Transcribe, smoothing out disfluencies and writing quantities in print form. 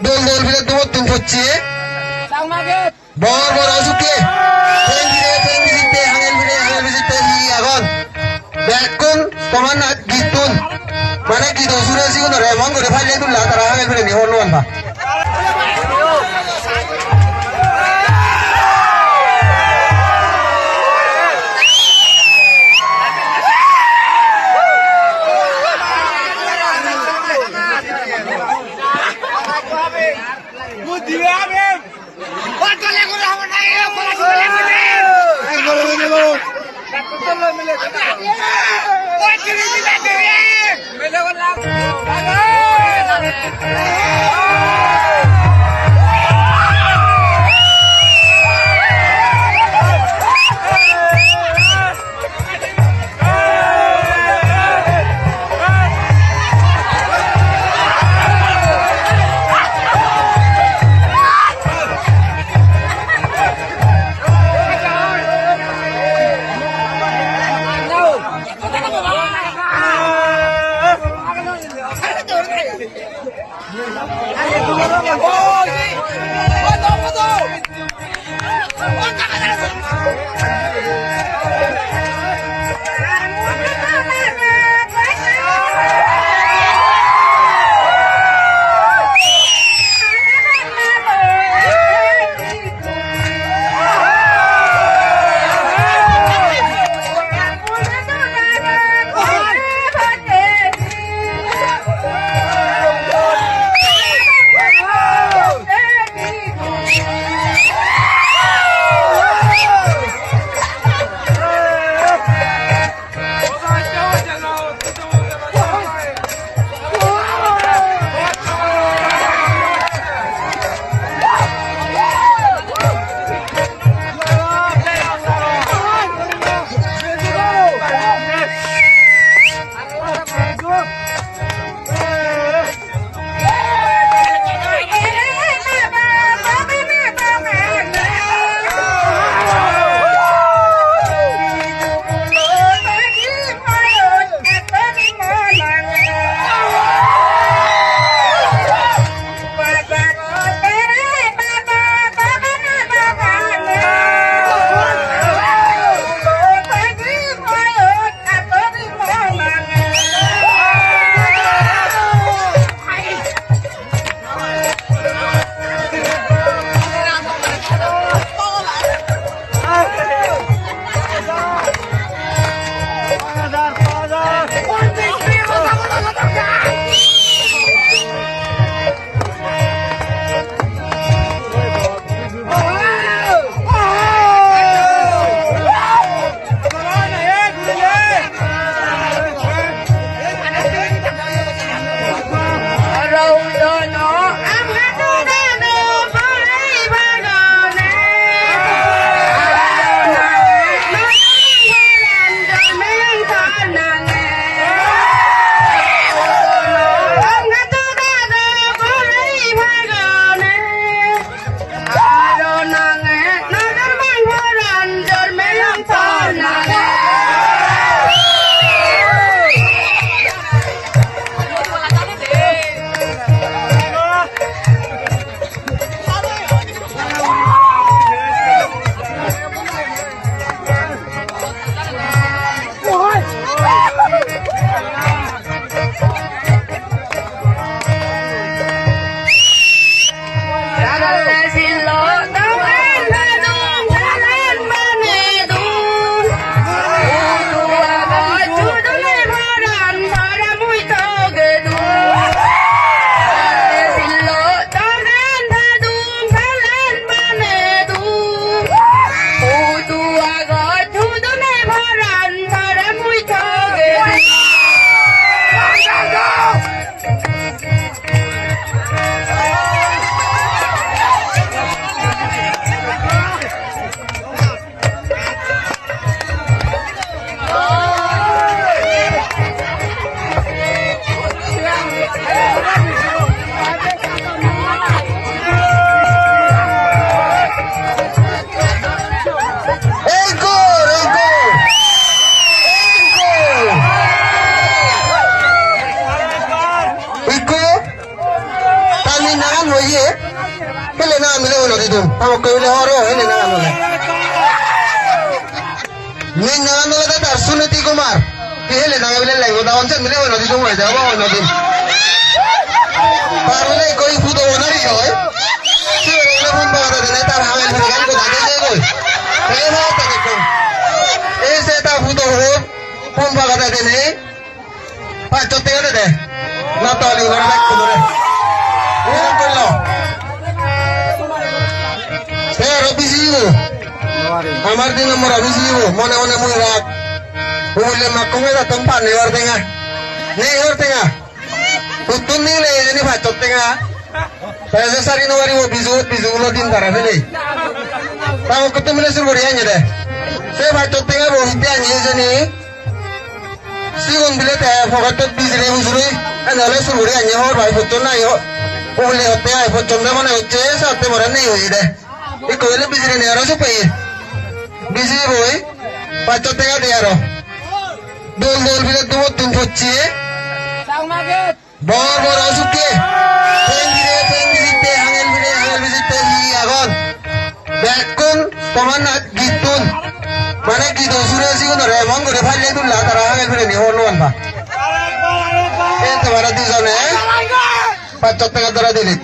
দোল দোল ফিরে তোমার তুমি হচ্ছে বড় বড় অসুখে বেকুন তোমার না গীতুন মানে গীত সুরে সিগুন রেমন করে ফাইলে তুললা তারা হাঙ্গেল ফিরে নিয়ে অনুমান বা kan hoye hele na mile ono didum tamo ko ile horo hele na ano le min na ano da dar sunati kumar hele na mile lai go da onse mile ono didum hoye jabo ono din parole koi puto onari hoy sire le bun ba da ne tar havel gan ko dage je koi hele na ta ko ese ta puto ho pun ba da de ne pa chotte ga de na to ali ngora lak ko re এরকম করলো আমার দিন নম্বর অভিজিব মনে মনে মুই রাখ বললে মা কমে যেতাম পানি হর দেঙা নেই হর দেঙা উত্তর নিলে এই জন্য ভাত দেঙা তাই সারি নবারি ও বিজুগুলো দিন তারা ফেলে তাও কত মিলে শুরু করি আনি দে সে ভাত দেঙা বহিতে আনি এজনী সিগুন বিলে ফকত বিজরে বুঝুরি নাহলে শুরু করি আনি হর ভাই ফুট নাই Uli hote ay pochonda mane hoche saate mara nahi hoyi de e koile bijri ne aro chupai bijri boy pacho tega de aro dol bile dumo tum pochi bor asuke tengire te hangel bile te hi agon bekun toman gitun mane gido sure sigun re mangore phalle dulla tara hangel bile ni hornuan ba e tomara dijone 5 টাকা ধরা দিলি